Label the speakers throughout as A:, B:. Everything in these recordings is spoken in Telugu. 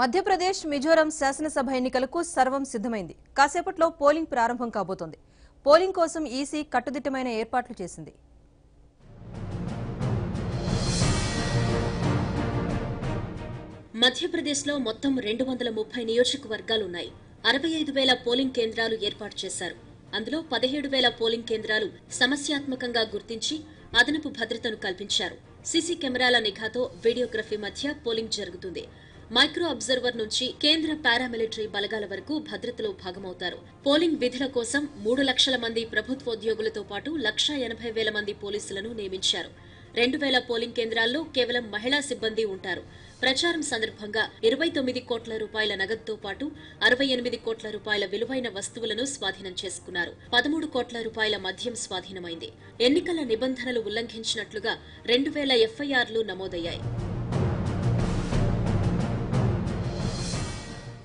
A: మధ్యప్రదేశ్ మిజోరం శాసనసభ ఎన్నికలకు సర్వం సిద్ధమైంది. కాసేపట్లో పోలింగ్ ప్రారంభం కాబోతోంది. పోలింగ్ కోసం ఈసీ కట్టుదిట్టమైన ఏర్పాట్లు చేసింది.
B: మధ్యప్రదేశ్లో మొత్తం 230 నియోజకవర్గాలున్నాయి. 65,000 పోలింగ్ కేంద్రాలు ఏర్పాటు చేశారు. అందులో 17,000 పోలింగ్ కేంద్రాలు సమస్యాత్మకంగా గుర్తించి అదనపు భద్రతను కల్పించారు. సీసీ కెమెరాల నిఘాతో వీడియోగ్రఫీ మధ్య పోలింగ్ జరుగుతుంది. మైక్రో అబ్జర్వర్ నుంచి కేంద్ర పారామిలిటరీ బలగాల వరకు భద్రతలో భాగమవుతారు. పోలింగ్ విధుల కోసం 3 లక్షల మంది ప్రభుత్వోద్యోగులతో పాటు 1,80,000 మంది పోలీసులను నియమించారు. 2,000 పోలింగ్ కేంద్రాల్లో కేవలం మహిళా సిబ్బంది ఉంటారు. ప్రచారం సందర్భంగా 29 కోట్ల రూపాయల నగదుతో పాటు 68 కోట్ల రూపాయల విలువైన వస్తువులను స్వాధీనం చేసుకున్నారు. 13 కోట్ల రూపాయల మద్యం స్వాధీనమైంది. ఎన్నికల నిబంధనలు ఉల్లంఘించినట్లుగా 2,000 ఎఫ్ఐఆర్లు నమోదయ్యాయి.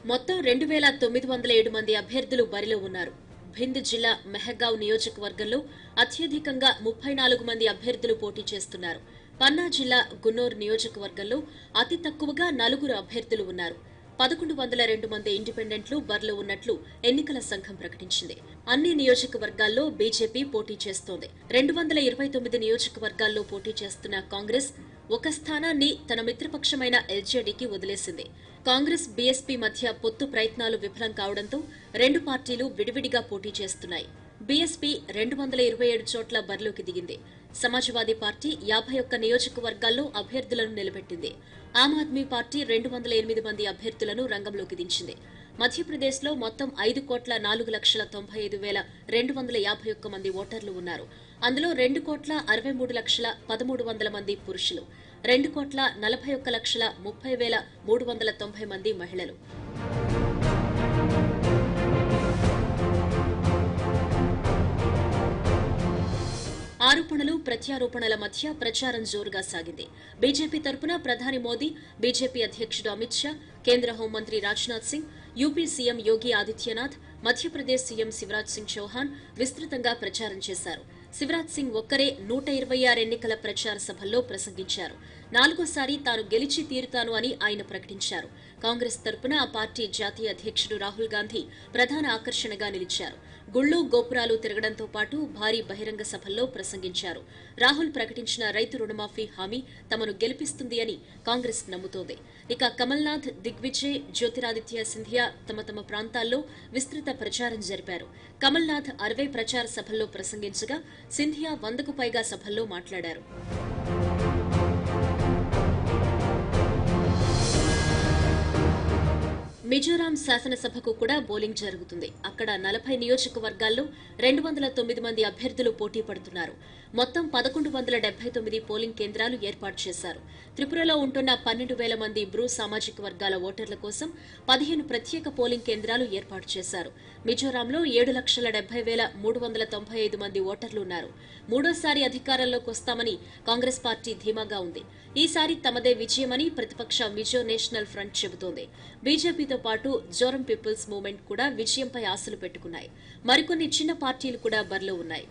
B: మొత్తం 2,907 మంది అభ్యర్థులు బరిలో ఉన్నారు. భింద్ జిల్లా మెహగావ్ నియోజకవర్గంలో అత్యధికంగా 34 మంది అభ్యర్థులు పోటీ చేస్తున్నారు. పన్నా జిల్లా గున్నోర్ నియోజకవర్గంలో అతి తక్కువగా 4 అభ్యర్థులు ఉన్నారు. 1,102 మంది ఇండిపెండెంట్లు బరిలో ఉన్నట్లు ఎన్నికల సంఘం ప్రకటించింది. అన్ని నియోజకవర్గాల్లో బీజేపీ పోటీ చేస్తోంది. 229 నియోజకవర్గాల్లో పోటీ చేస్తున్న కాంగ్రెస్ ఒక స్థానాన్ని తన మిత్రపక్షమైన ఎల్జేడీకి వదిలేసింది. కాంగ్రెస్ బీఎస్పీ మధ్య పొత్తు ప్రయత్నాలు విఫలం కావడంతో రెండు పార్టీలు విడివిడిగా పోటీ చేస్తున్నాయి. బీఎస్పీ 227 చోట్ల బరిలోకి దిగింది. సమాజ్వాదీ పార్టీ 51 నియోజకవర్గాల్లో అభ్యర్థులను నిలబెట్టింది. ఆమ్ ఆద్మీ పార్టీ 208 మంది అభ్యర్థులను రంగంలోకి దించింది. మధ్యప్రదేశ్లో మొత్తం 5,45,251 మంది ఓటర్లు ఉన్నారు. అందులో 2,63,13,00,000 మంది పురుషులు, 2,41,30,390 మంది మహిళలు. ఆరోపణలు ప్రత్యారోపణల మధ్య ప్రచారం జోరుగా సాగింది. బీజేపీ తరపున ప్రధాని మోదీ, బీజేపీ అధ్యక్షుడు అమిత్ షా, కేంద్ర హోంమంత్రి Rajnath Singh, UP CM Yogi Adityanath, Madhya Pradesh CM Shivraj Singh Chauhan విస్తృతంగా ప్రచారం చేశారు. శివరాజ్ సింగ్ ఒక్కరే 126 ఎన్నికల ప్రచార సభల్లో ప్రసంగించారు. 4వ సారి తాను గెలిచి తీరుతాను అని ఆయన ప్రకటించారు. కాంగ్రెస్ తరపున ఆ పార్టీ జాతీయ అధ్యక్షుడు రాహుల్ గాంధీ ప్రధాన ఆకర్షణగా నిలిచారు. గుళ్లు గోపురాలు తిరగడంతో పాటు భారీ బహిరంగ సభల్లో ప్రసంగించారు. రాహుల్ ప్రకటించిన రైతు రుణమాఫీ హామీ తమను గెలిపిస్తుంది అని కాంగ్రెస్ నమ్ముతోంది. ఇక కమల్నాథ్, దిగ్విజయ్, జ్యోతిరాదిత్య సింధియా తమ తమ ప్రాంతాల్లో విస్తృత ప్రచారం జరిపారు. కమల్నాథ్ 60 ప్రచార సభల్లో ప్రసంగించగా సింధియా 100కు పైగా సభల్లో మాట్లాడారు. మిజోరాం శాసనసభకు కూడా పోలింగ్ జరుగుతుంది. అక్కడ 40 నియోజకవర్గాల్లో 209 మంది అభ్యర్థులు పోటీ పడుతున్నారు. మొత్తం 1,179 పోలింగ్ కేంద్రాలు ఏర్పాటు చేశారు. త్రిపురలో ఉంటున్న 12,000 మంది బ్రూ సామాజిక వర్గాల ఓటర్ల కోసం 15 ప్రత్యేక పోలింగ్ కేంద్రాలు ఏర్పాటు చేశారు. మిజోరాంలో 7,70,395 మంది ఓటర్లు ఉన్నారు. 3వ సారి అధికారంలోకి వస్తామని కాంగ్రెస్ పార్టీ ధీమాగా ఉంది. ఈసారి తమదే విజయమని ప్రతిపక్ష మిజో నేషనల్ ఫ్రంట్ చెబుతోంది. బీజేపీతో పాటు జోరం పీపుల్స్ మూవ్మెంట్ కూడా విజయంపై ఆశలు పెట్టుకున్నాయి. మరికొన్ని చిన్న పార్టీలు కూడా బరిలో ఉన్నాయి.